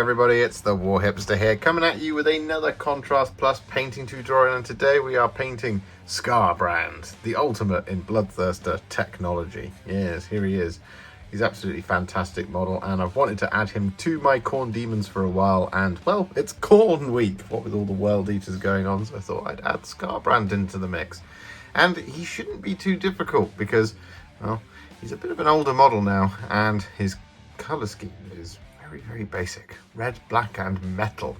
everybody, it's the Warhipster here, coming at you with another Contrast Plus painting tutorial, and today we are painting SKARBRAND, the ultimate in Bloodthirster technology. Yes, here he is. He's absolutely fantastic model, and I've wanted to add him to my Khorne demons for a while, and well, it's Khorne week, what with all the World Eaters going on, so I thought I'd add SKARBRAND into the mix. And he shouldn't be too difficult because, well, he's a bit of an older model now, and his colour scheme is very basic. Red, black and metal.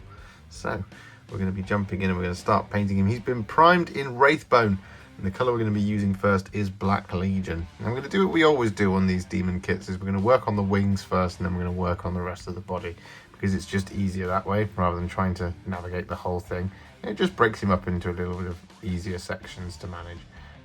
So we're going to be jumping in and we're going to start painting him. He's been primed in Wraithbone, and the colour we're going to be using first is Black Legion. And I'm going to do what we always do on these demon kits, is we're going to work on the wings first and then we're going to work on the rest of the body, because it's just easier that way rather than trying to navigate the whole thing. It just breaks him up into a little bit of easier sections to manage.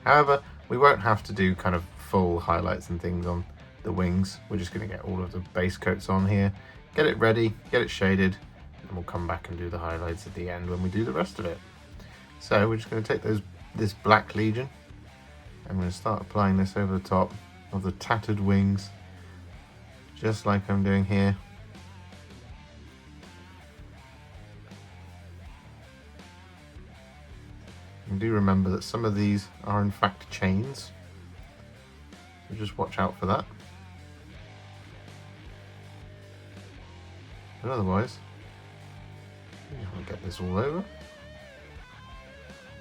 However, we won't have to do kind of full highlights and things on the wings. We're just going to get all of the base coats on here, get it ready, get it shaded, and we'll come back and do the highlights at the end when we do the rest of it. So we're just going to take this Black Legion, and I'm going to start applying this over the top of the tattered wings, just like I'm doing here. And do remember that some of these are in fact chains, so just watch out for that. But otherwise, I'll get this all over,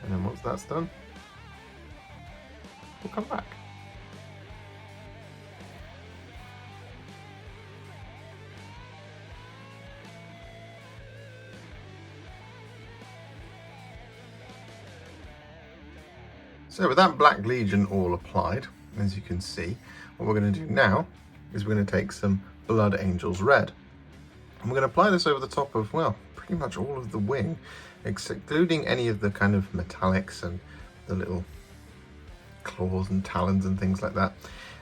and then once that's done, we'll come back. So with that Black Legion all applied, as you can see, what we're going to do now is we're going to take some Blood Angels Red. And we're going to apply this over the top of, well, pretty much all of the wing, excluding any of the kind of metallics and the little claws and talons and things like that.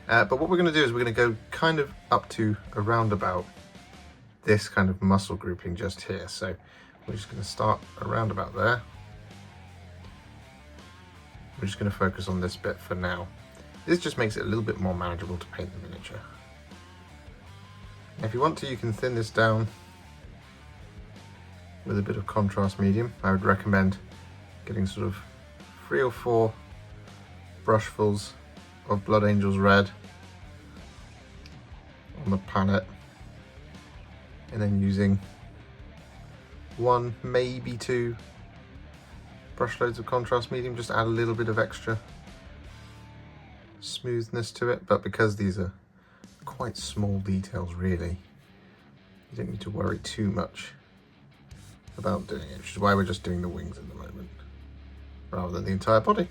But what we're going to do is we're going to go kind of up to around about this kind of muscle grouping just here. So we're just going to start around about there. We're just going to focus on this bit for now. This just makes it a little bit more manageable to paint the miniature. Now, if you want to, you can thin this down with a bit of contrast medium. I would recommend getting sort of 3 or 4 brushfuls of Blood Angels Red on the palette, and then using 1, maybe 2 brush loads of contrast medium, just add a little bit of extra smoothness to it. But because these are quite small details, really, you don't need to worry too much about doing it, which is why we're just doing the wings at the moment rather than the entire body.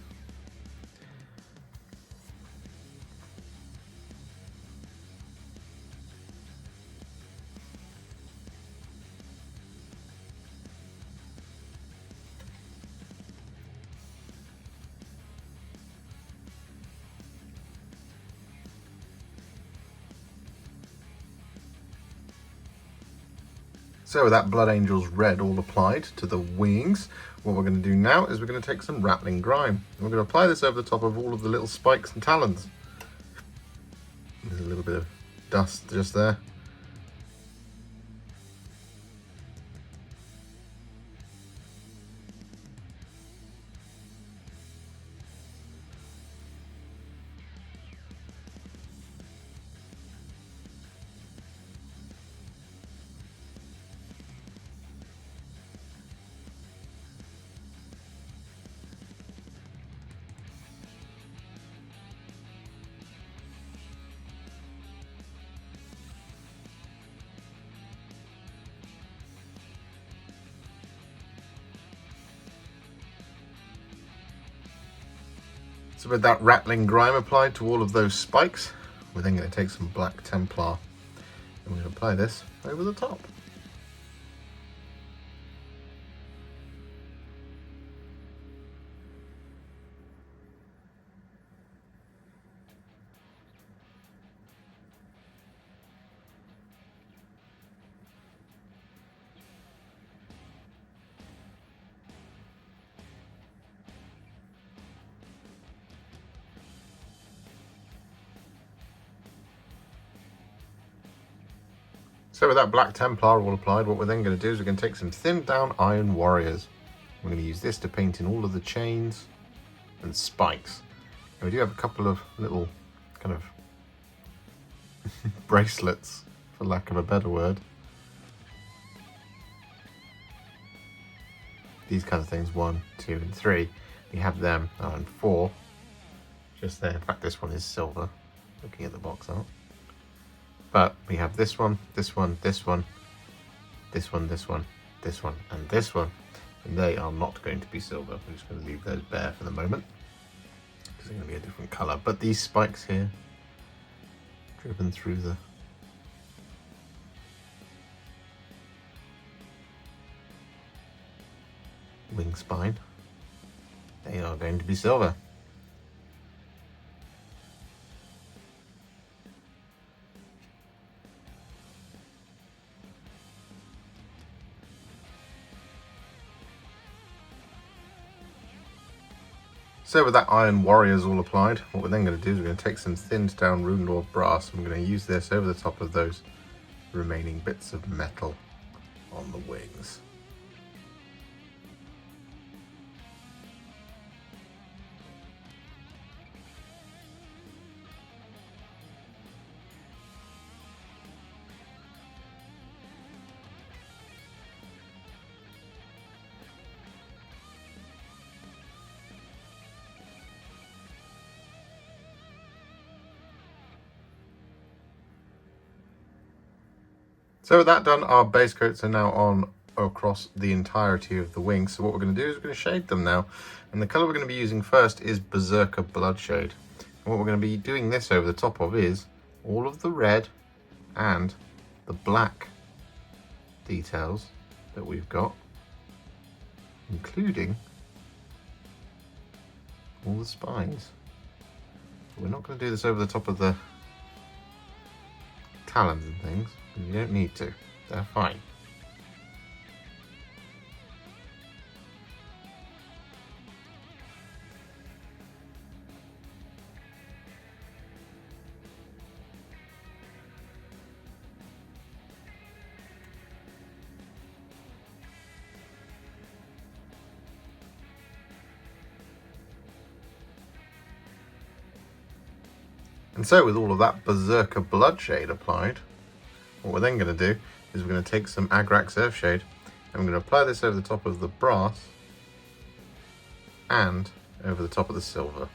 So with that Blood Angels Red all applied to the wings, what we're going to do now is we're going to take some Ratling Grime. And we're going to apply this over the top of all of the little spikes and talons. There's a little bit of dust just there. So with that Ratling Grime applied to all of those spikes, we're then going to take some Black Templar and we're going to apply this over the top. So with that black Templar all applied, what we're then going to do is we're going to take some thinned down Iron Warriors. We're going to use this to paint in all of the chains and spikes. And we do have a couple of little kind of bracelets, for lack of a better word. These kind of things, 1, 2, and 3. We have them, and 4 just there. In fact, this one is silver, looking at the box art. But we have this one, this one, this one, this one, this one, this one, and this one. And they are not going to be silver. We're just going to leave those bare for the moment, because they're going to be a different colour. But these spikes here, driven through the wing spine, they are going to be silver. So with that Iron Warriors all applied, what we're then going to do is we're going to take some thinned down Runelord Brass, and we're going to use this over the top of those remaining bits of metal on the wings. So with that done, our base coats are now on across the entirety of the wings. So what we're going to do is we're going to shade them now. And the colour we're going to be using first is Berserker Bloodshade. And what we're going to be doing this over the top of is all of the red and the black details that we've got, including all the spines. We're not going to do this over the top of the talons and things. You don't need to, they're fine. And so with all of that Berserker Bloodshade applied, what we're then going to do is we're going to take some Agrax Earthshade and we're going to apply this over the top of the brass and over the top of the silver.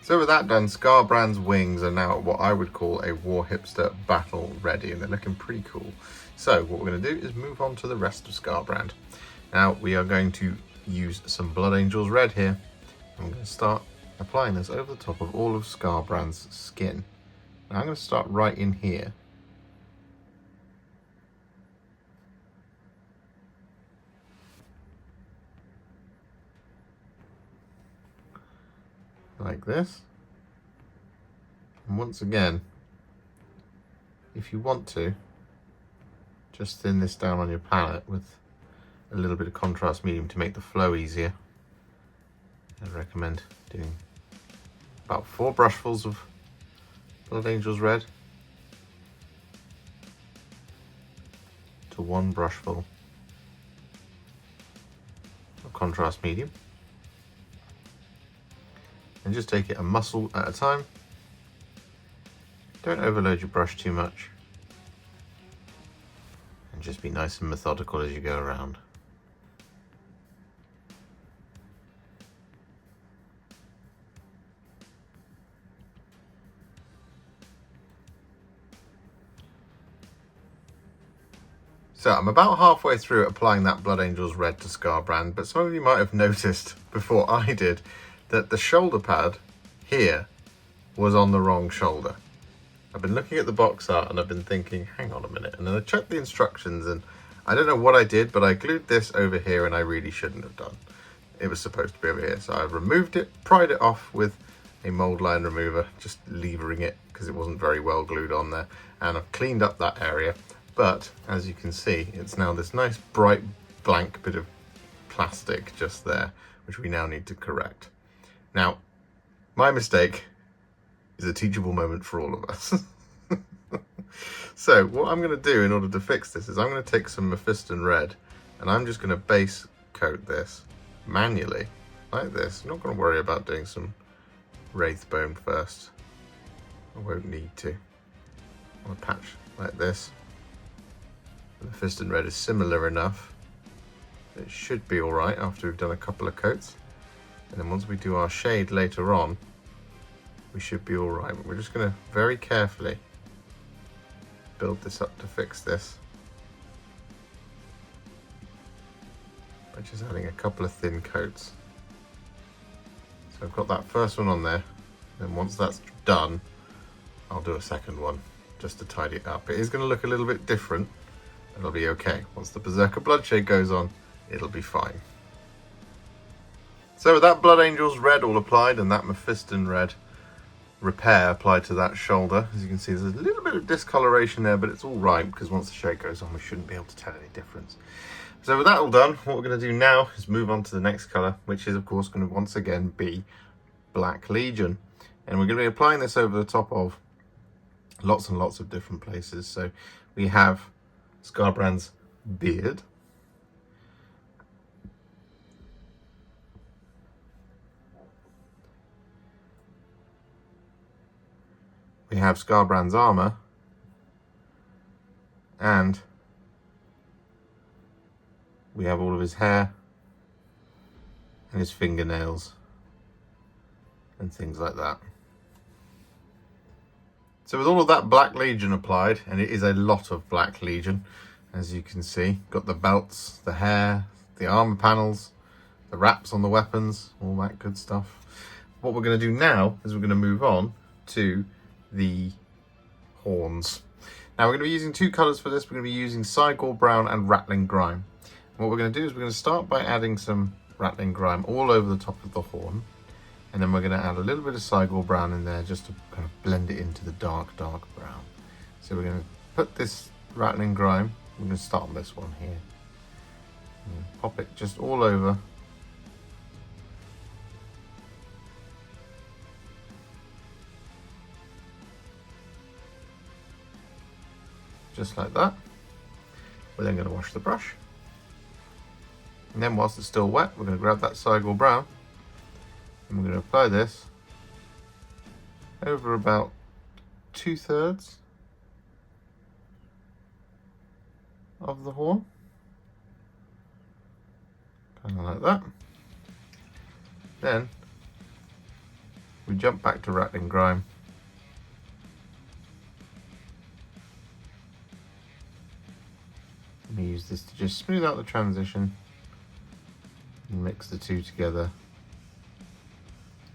So with that done, SKARBRAND's wings are now what I would call a Warhipster battle ready, and they're looking pretty cool. So what we're going to do is move on to the rest of SKARBRAND. Now we are going to use some Blood Angels Red here. I'm going to start applying this over the top of all of SKARBRAND's skin. Now I'm going to start right in here. Like this. And once again, if you want to, just thin this down on your palette with a little bit of contrast medium to make the flow easier. I recommend doing about 4 brushfuls of Blood Angels Red to 1 brushful of contrast medium. And just take it a muscle at a time. Don't overload your brush too much. And just be nice and methodical as you go around. So I'm about halfway through applying that Blood Angels Red to SKARBRAND, but some of you might have noticed before I did that the shoulder pad here was on the wrong shoulder. I've been looking at the box art and I've been thinking, hang on a minute. And then I checked the instructions and I don't know what I did, but I glued this over here and I really shouldn't have done. It was supposed to be over here. So I removed it, pried it off with a mold line remover, just levering it because it wasn't very well glued on there. And I've cleaned up that area. But as you can see, it's now this nice bright blank bit of plastic just there, which we now need to correct. Now, my mistake is a teachable moment for all of us. So what I'm going to do in order to fix this is I'm going to take some Mephiston Red and I'm just going to base coat this manually like this. I'm not going to worry about doing some Wraithbone first. I won't need to. On a patch like this. The Mephiston Red is similar enough. It should be alright after we've done a couple of coats. And then once we do our shade later on, we should be alright. But we're just going to very carefully build this up to fix this. By just adding a couple of thin coats. So I've got that first one on there. Then once that's done, I'll do a second one just to tidy it up. It is going to look a little bit different. It'll be okay. Once the Berserker Bloodshade goes on, it'll be fine. So with that Blood Angel's Red all applied and that Mephiston Red repair applied to that shoulder, as you can see there's a little bit of discoloration there, but it's all right because once the shade goes on we shouldn't be able to tell any difference. So with that all done, what we're going to do now is move on to the next colour, which is of course going to once again be Black Legion. And we're going to be applying this over the top of lots and lots of different places. So we have SKARBRAND's beard. We have SKARBRAND's armor, and we have all of his hair and his fingernails and things like that. So with all of that Black Legion applied, and it is a lot of Black Legion, as you can see, got the belts, the hair, the armor panels, the wraps on the weapons, all that good stuff. What we're going to do now is we're going to move on to the horns. Now we're going to be using two colours for this. We're going to be using Cygor Brown and Ratling Grime. And what we're going to do is we're going to start by adding some Ratling Grime all over the top of the horn, and then we're going to add a little bit of Cygor Brown in there just to kind of blend it into the dark brown. So we're going to put this Ratling Grime, we're going to start on this one here, and pop it just all over. Just like that. We're then going to wash the brush. And then whilst it's still wet, we're going to grab that Cygor Brown and we're going to apply this over about 2/3 of the horn. Kind of like that. Then we jump back to Ratling Grime. We use this to just smooth out the transition and mix the two together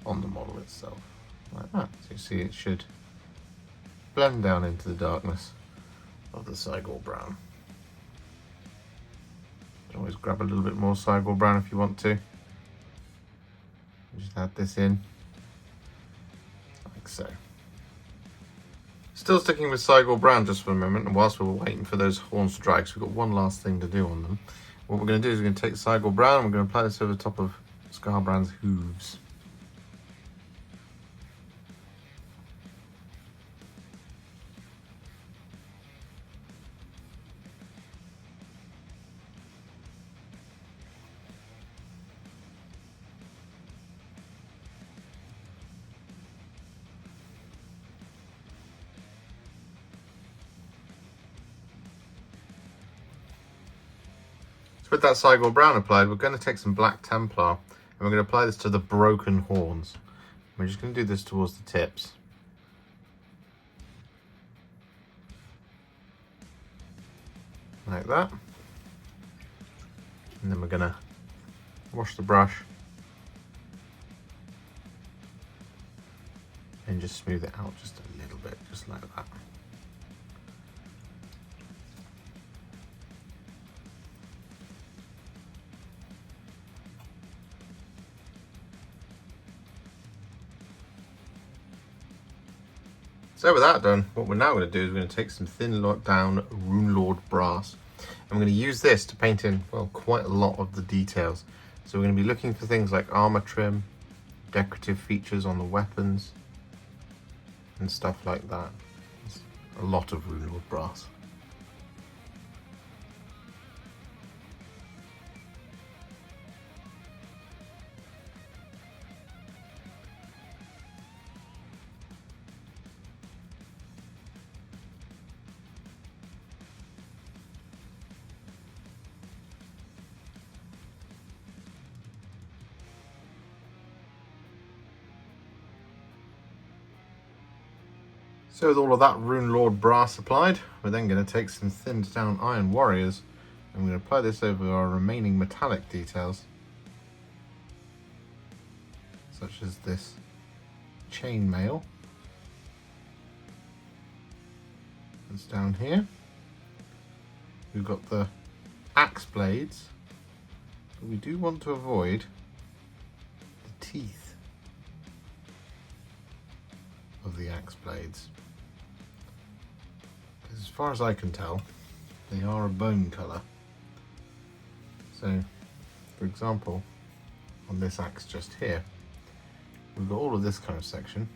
on the model itself, like that. So you see it should blend down into the darkness of the Cygor Brown. You can always grab a little bit more Cygor Brown if you want to. Just add this in, like so. Still sticking with Cygor Brown just for a moment, and whilst we're waiting for those horns to dry, because we've got one last thing to do on them, what we're going to do is we're going to take Cygor Brown and we're going to apply this over the top of SKARBRAND's hooves. With that Cygor Brown applied, we're going to take some Black Templar and we're going to apply this to the broken horns. We're just going to do this towards the tips. Like that. And then we're going to wash the brush. and just smooth it out just a little bit, just like that. So with that done, what we're now going to do is we're going to take some thin down Runelord Brass, and we're going to use this to paint in, well, quite a lot of the details. So we're going to be looking for things like armor trim, decorative features on the weapons, and stuff like that. It's a lot of Runelord Brass. So with all of that Runelord Brass applied, we're then going to take some thinned down Iron Warriors, and we're going to apply this over our remaining metallic details, such as this chainmail that's down here. We've got the axe blades, but we do want to avoid the teeth of the axe blades. As far as I can tell, they are a bone colour. So, for example, on this axe just here, we've got all of this kind of section,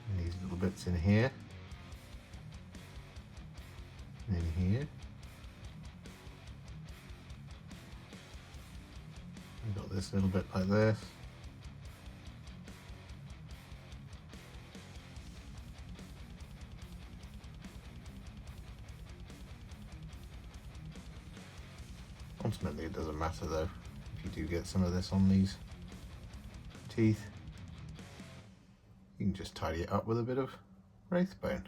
and these little bits in here, and in here. We've got this little bit like this. Ultimately, it doesn't matter though, if you do get some of this on these teeth. You can just tidy it up with a bit of Wraithbone.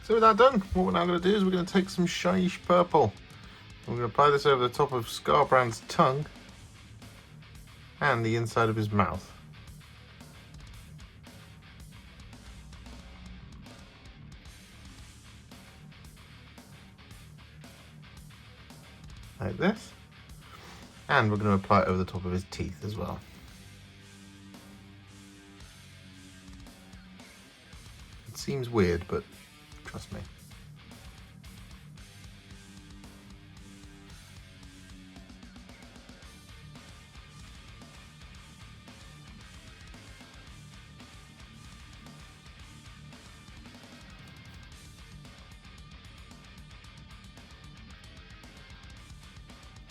So with that done, what we're now going to do is we're going to take some Shyish Purple. We're going to apply this over the top of SKARBRAND's tongue and the inside of his mouth. Like this. And we're going to apply it over the top of his teeth as well. It seems weird, but trust me.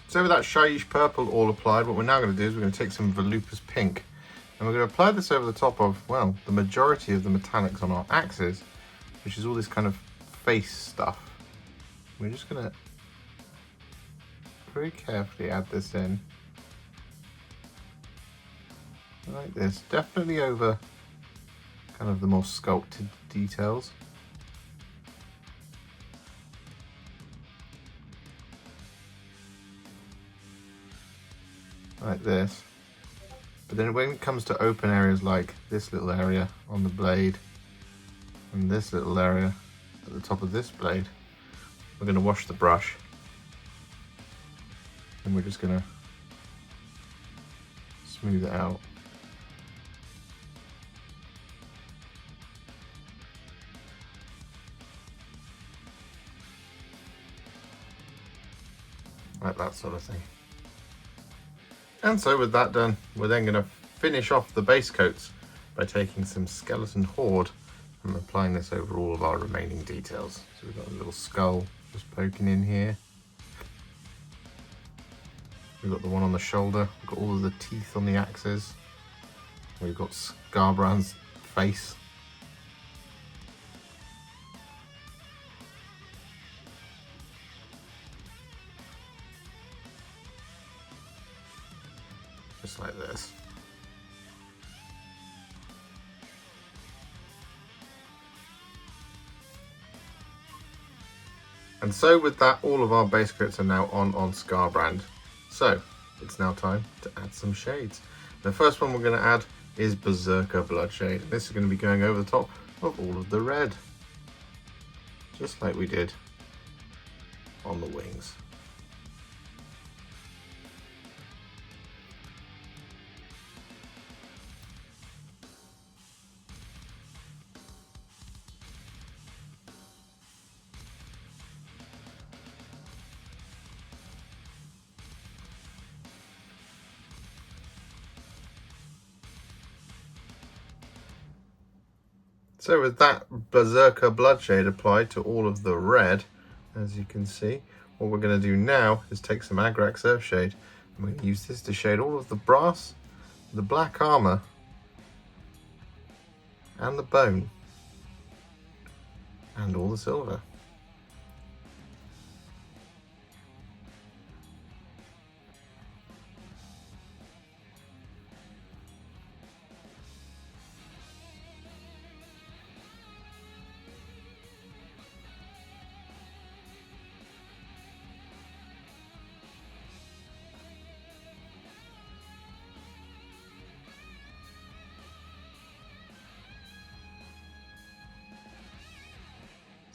So with that Shyish Purple all applied, what we're now going to do is we're going to take some Volupus Pink, and we're going to apply this over the top of, well, the majority of the metallics on our axes, which is all this kind of face stuff. We're just going to very carefully add this in, like this, definitely over kind of the more sculpted details. Like this, but then when it comes to open areas like this little area on the blade and this little area at the top of this blade, we're going to wash the brush, and we're just going to smooth it out. Like that sort of thing. And so with that done, we're then going to finish off the base coats by taking some Skeleton Horde and applying this over all of our remaining details. So we've got a little skull just poking in here. We've got the one on the shoulder, we've got all of the teeth on the axes. We've got SKARBRAND's face. Just like this. And so with that, all of our base coats are now on SKARBRAND. So it's now time to add some shades. The first one we're going to add is Berserker Bloodshade. This is going to be going over the top of all of the red, just like we did on the wings. So with that Berserker Bloodshade applied to all of the red, as you can see, what we're going to do now is take some Agrax Earthshade, and we're going to use this to shade all of the brass, the black armor, and the bone, and all the silver.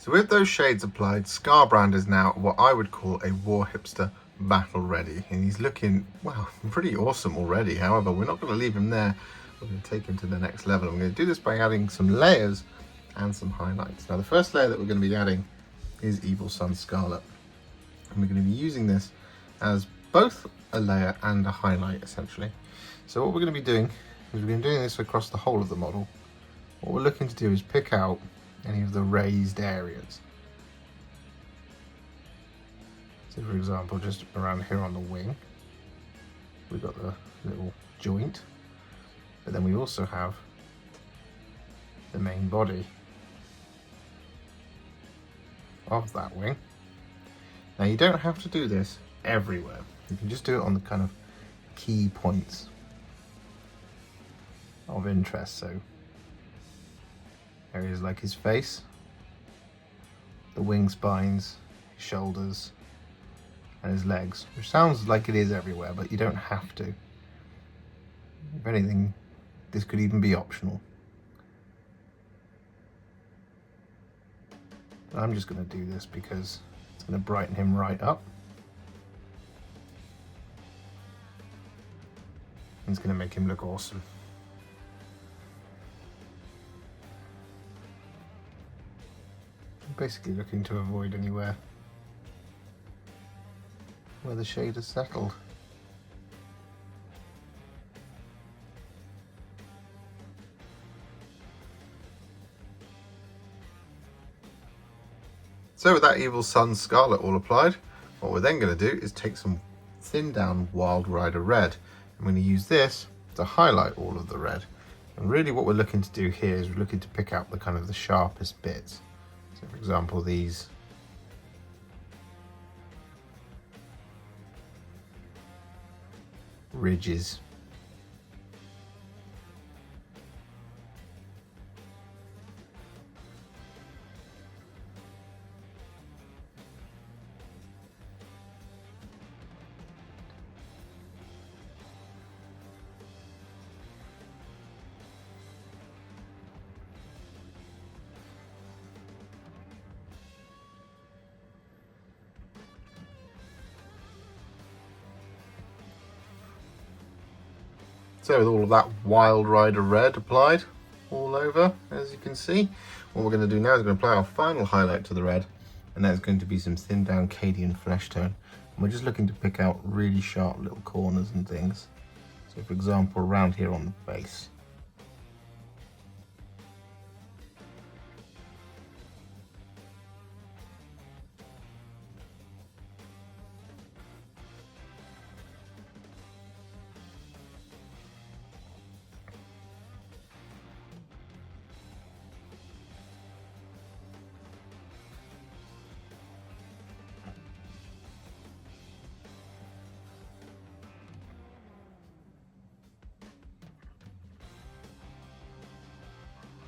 So with those shades applied, SKARBRAND is now what I would call a Warhipster battle ready. And he's looking, well, pretty awesome already. However, we're not going to leave him there. We're going to take him to the next level. I'm going to do this by adding some layers and some highlights. Now the first layer that we're going to be adding is Evil Sunz Scarlet. And we're going to be using this as both a layer and a highlight essentially. So what we're going to be doing is we're going to be doing this across the whole of the model. What we're looking to do is pick out any of the raised areas. So for example, just around here on the wing, we've got the little joint, but then we also have the main body of that wing. Now you don't have to do this everywhere. You can just do it on the kind of key points of interest. So areas like his face, the wing spines, his shoulders, and his legs, which sounds like it is everywhere, but you don't have to. If anything, this could even be optional. But I'm just going to do this because it's going to brighten him right up. It's going to make him look awesome. Basically looking to avoid anywhere where the shade has settled. So with that Evil Sunz Scarlet all applied, what we're then going to do is take some thinned down Wild Rider Red. I'm going to use this to highlight all of the red. And really what we're looking to do here is we're looking to pick out the kind of the sharpest bits. So for example, these ridges. So with all of that Wild Rider Red applied all over, as you can see, what we're going to do now is we're going to apply our final highlight to the red, and that's going to be some thinned down Cadian Fleshtone. And we're just looking to pick out really sharp little corners and things. So for example, around here on the base.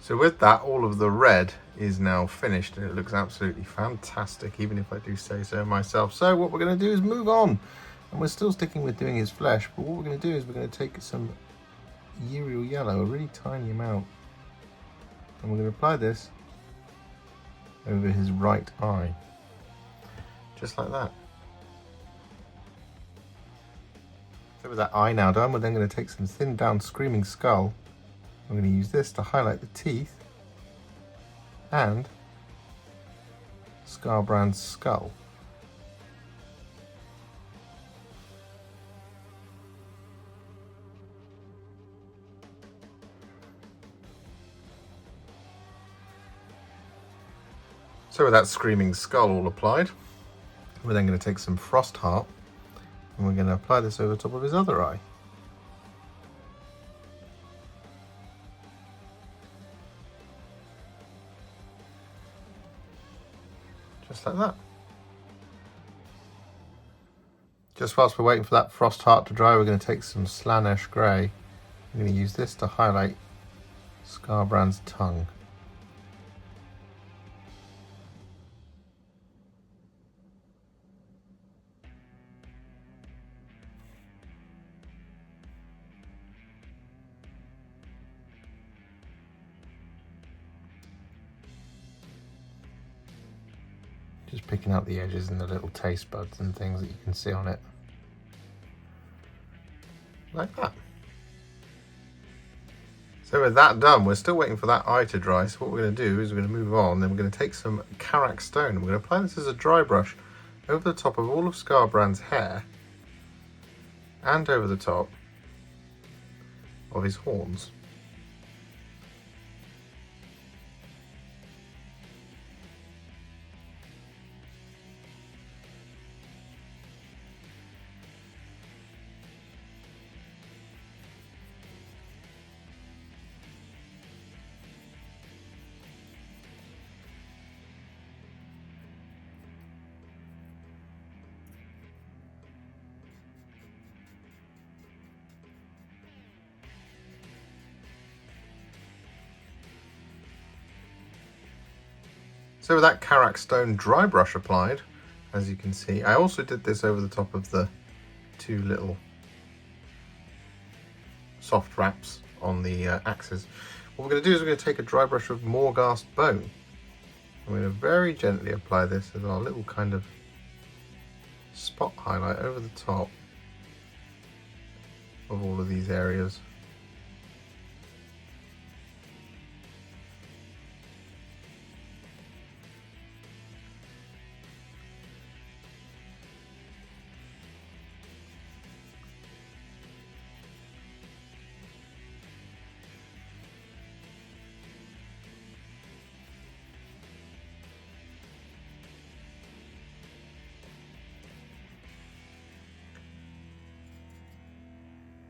So with that, all of the red is now finished, and it looks absolutely fantastic, even if I do say so myself. So what we're going to do is move on, and we're still sticking with doing his flesh, but what we're going to do is we're going to take some Yriel Yellow, a really tiny amount, and we're going to apply this over his right eye, just like that. So with that eye now done, we're then going to take some thinned down Screaming Skull. I'm going to use this to highlight the teeth and SKARBRAND's skull. So with that Screaming Skull all applied, we're then going to take some Frostheart and we're going to apply this over the top of his other eye. Just like that. Just whilst we're waiting for that Frostheart to dry, we're going to take some Slaanesh Grey. I'm going to use this to highlight SKARBRAND's tongue. Just picking out the edges and the little taste buds and things that you can see on it. Like that. So with that done, we're still waiting for that eye to dry. So what we're going to do is we're going to move on. Then we're going to take some Karak Stone. And we're going to apply this as a dry brush over the top of all of SKARBRAND's hair and over the top of his horns. So with that Karak Stone dry brush applied, as you can see, I also did this over the top of the two little soft wraps on the axes. What we're going to do is we're going to take a dry brush of Morghast Bone. I'm going to very gently apply this as our little kind of spot highlight over the top of all of these areas.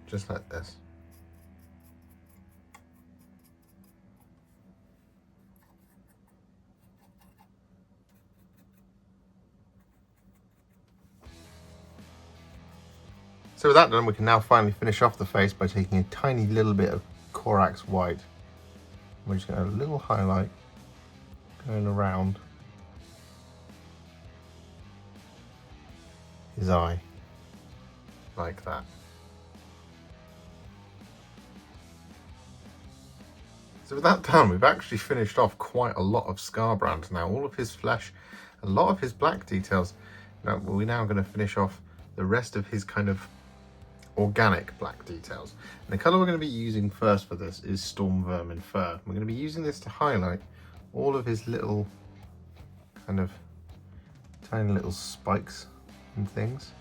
Just like this. So with that done, we can now finally finish off the face by taking a tiny little bit of Corax White. We're just going to have a little highlight going around his eye, like that. So with that done, we've actually finished off quite a lot of SKARBRAND now. All of his flesh, a lot of his black details. Now we're now going to finish off the rest of his kind of organic black details. And the colour we're going to be using first for this is Stormvermin Fur. We're going to be using this to highlight all of his little kind of tiny little spikes and things.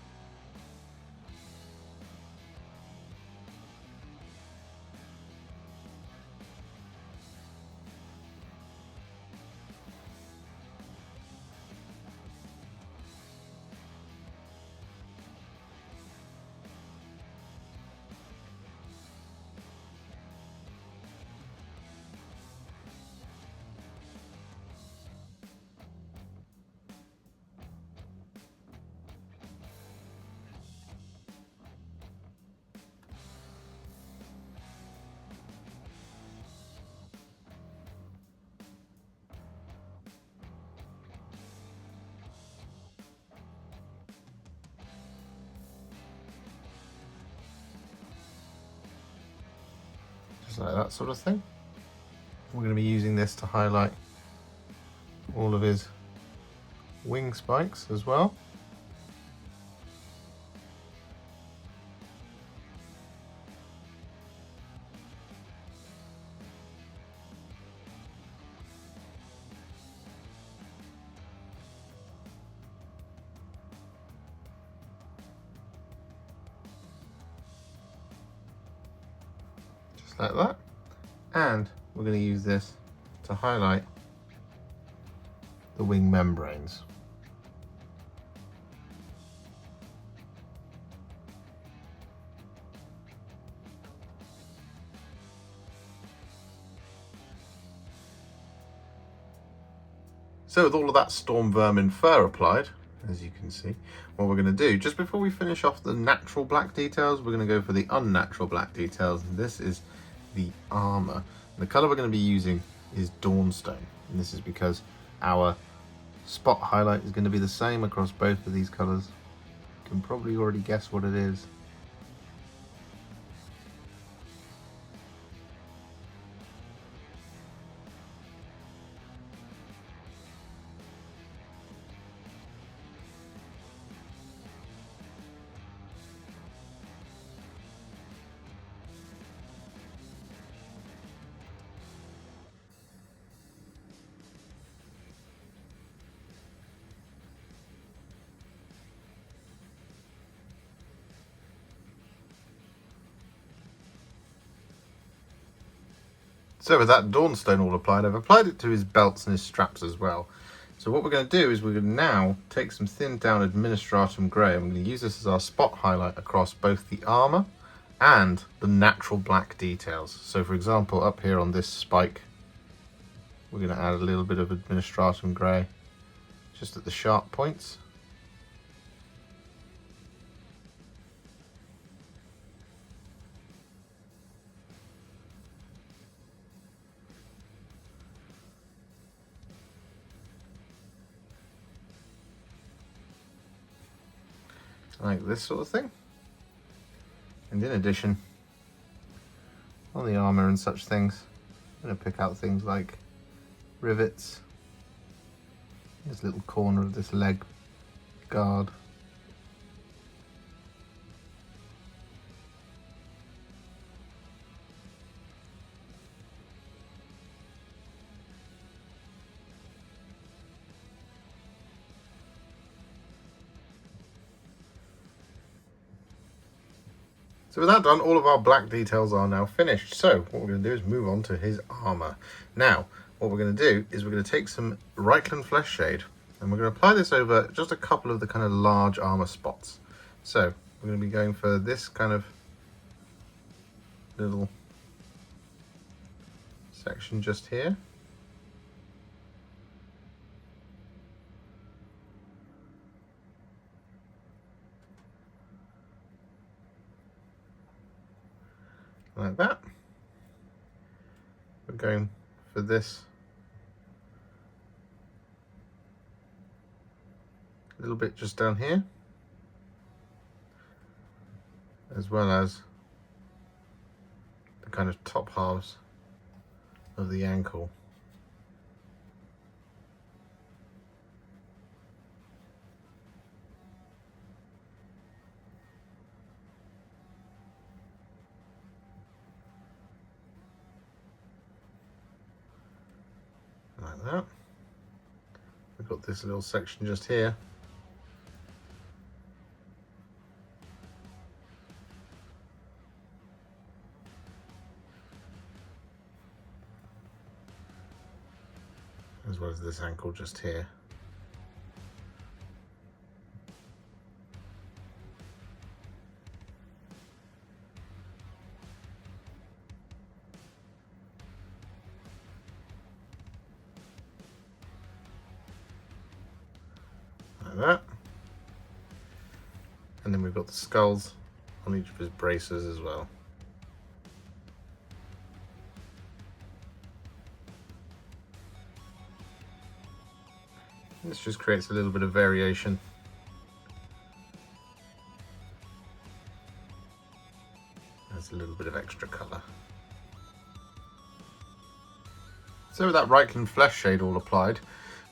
just like that sort of thing. We're going to be using this to highlight all of his wing spikes as well. Just like that. And we're going to use this to highlight the wing membranes. So with all of that Stormvermin Fur applied, as you can see, what we're going to do, just before we finish off the natural black details, we're going to go for the unnatural black details. And this is the armor. The color we're going to be using is Dawnstone, and this is because our spot highlight is going to be the same across both of these colors. You can probably already guess what it is. So with that Dawnstone all applied, I've applied it to his belts and his straps as well. So what we're going to do is we're going to now take some thinned down Administratum Grey. I'm going to use this as our spot highlight across both the armour and the natural black details. So for example, up here on this spike, we're going to add a little bit of Administratum Grey just at the sharp points. Like this sort of thing. And in addition, on the armour and such things, I'm going to pick out things like rivets, this little corner of this leg guard, So with that done, all of our black details are now finished. So what we're going to do is move on to his armour. Now, what we're going to do is we're going to take some Reikland Fleshshade and we're going to apply this over just a couple of the kind of large armour spots. So we're going to be going for this kind of little section just here. Like that. We're going for this little bit just down here, as well as the kind of top halves of the ankle. Like that. We've got this little section just here. As well as this ankle just here. Like that. And then we've got the skulls on each of his braces as well. This just creates a little bit of variation. Adds a little bit of extra colour. So with that Reikland Fleshshade all applied,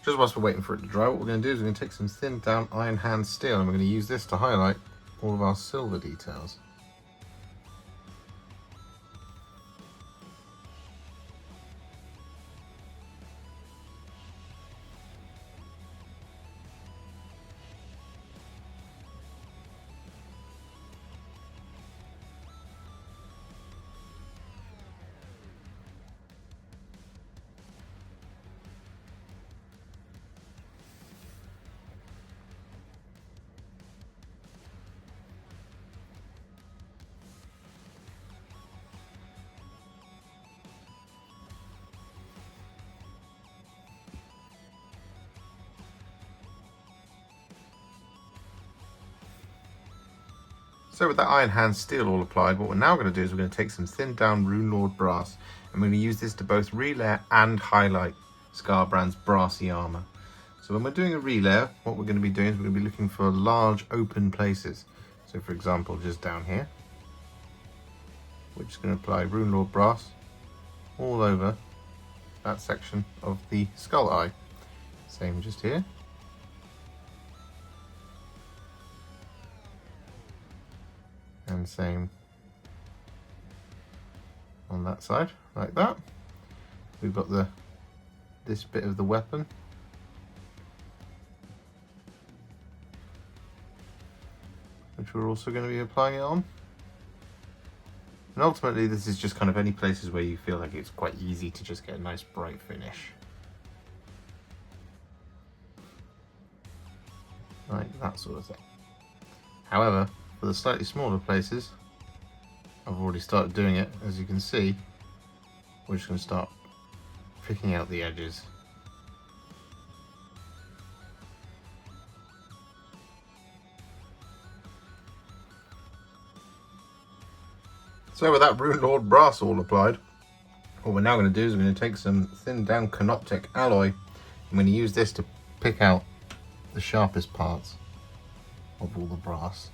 just whilst we're waiting for it to dry, what we're going to do is we're going to take some thinned down Iron Hand Steel and we're going to use this to highlight all of our silver details. So with that Iron Hand Steel all applied, what we're now going to do is we're going to take some thinned down Runelord Brass and we're going to use this to both relayer and highlight SKARBRAND's brassy armour. So when we're doing a relayer, what we're going to be doing is we're going to be looking for large open places. So for example, just down here, we're just going to apply Runelord Brass all over that section of the skull eye. Same just here. And same on that side, like that. We've got this bit of the weapon, which we're also going to be applying it on. And ultimately this is just kind of any places where you feel like it's quite easy to just get a nice bright finish. Like that sort of thing. However, for the slightly smaller places, I've already started doing it. As you can see, we're just going to start picking out the edges. So with that Runelord Brass all applied, what we're now going to do is we're going to take some thinned down Canoptek Alloy. I'm going to use this to pick out the sharpest parts of all the brass.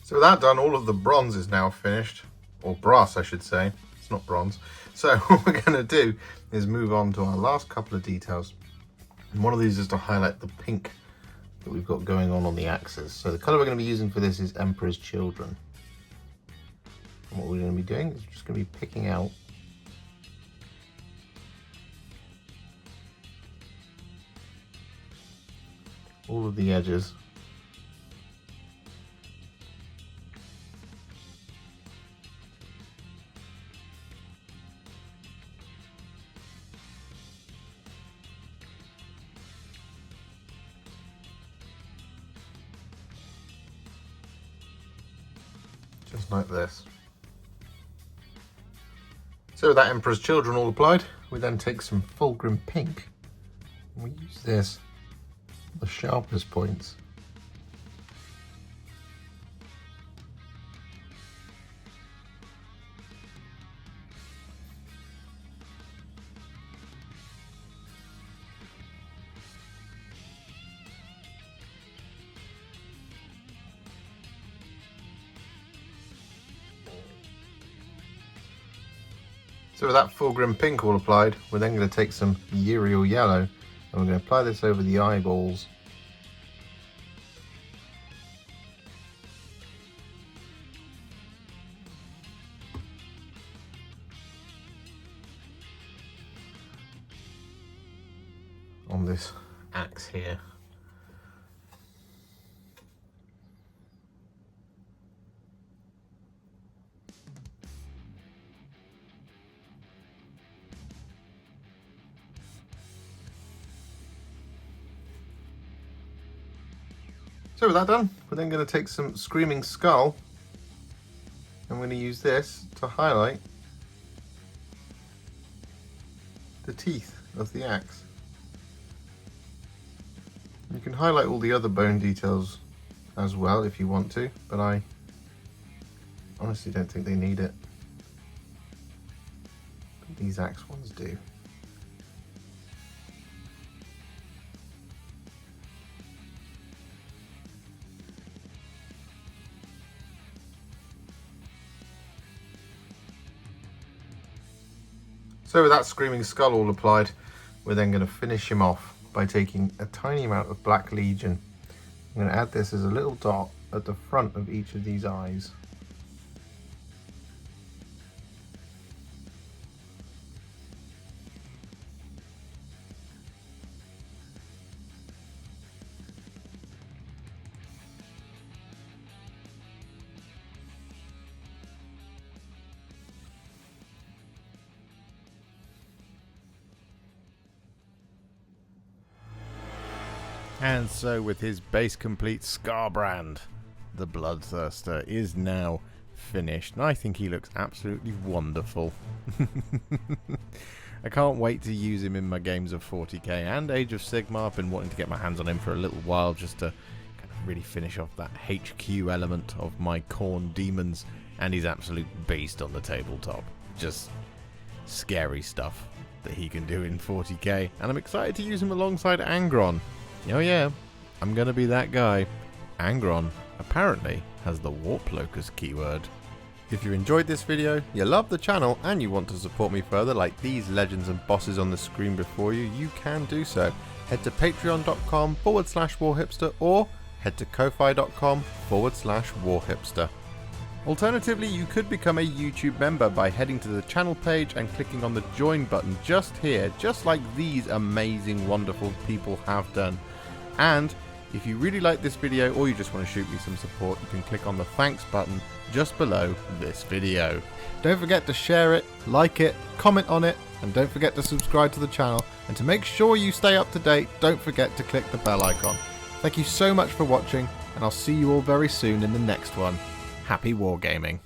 So with that done, all of the bronze is now finished, or brass I should say, it's not bronze. So what we're going to do is move on to our last couple of details. And one of these is to highlight the pink that we've got going on the axes. So the colour we're going to be using for this is Emperor's Children. And what we're going to be doing is just going to be picking out all of the edges . Just like this. So with that Emperor's Children all applied, we then take some Fulgrim Pink and we use this at the sharpest points. So with that Fulgrim Pink all applied, we're then going to take some Yriel Yellow and we're going to apply this over the eyeballs. On this axe here. So with that done, we're then going to take some Screaming Skull. I'm going to use this to highlight the teeth of the axe. You can highlight all the other bone details as well if you want to, but I honestly don't think they need it. But these axe ones do. So with that Screaming Skull all applied, we're then going to finish him off by taking a tiny amount of Black Legion. I'm going to add this as a little dot at the front of each of these eyes. And so with his base complete, Scarbrand the Bloodthirster is now finished, and I think he looks absolutely wonderful. I can't wait to use him in my games of 40k and Age of Sigmar. I've been wanting to get my hands on him for a little while just to kind of really finish off that HQ element of my Khorne demons, and he's absolute beast on the tabletop. Just scary stuff that he can do in 40k, and I'm excited to use him alongside Angron. Oh yeah, I'm gonna be that guy. Angron apparently has the Warp Locust keyword. If you enjoyed this video, you love the channel, and you want to support me further like these legends and bosses on the screen before you, you can do so. Head to patreon.com/warhipster or head to ko-fi.com/warhipster. Alternatively, you could become a YouTube member by heading to the channel page and clicking on the join button just here, just like these amazing, wonderful people have done. And if you really like this video or you just want to shoot me some support, you can click on the thanks button just below this video. Don't forget to share it, like it, comment on it, and don't forget to subscribe to the channel. And to make sure you stay up to date, don't forget to click the bell icon. Thank you so much for watching, and I'll see you all very soon in the next one. Happy wargaming.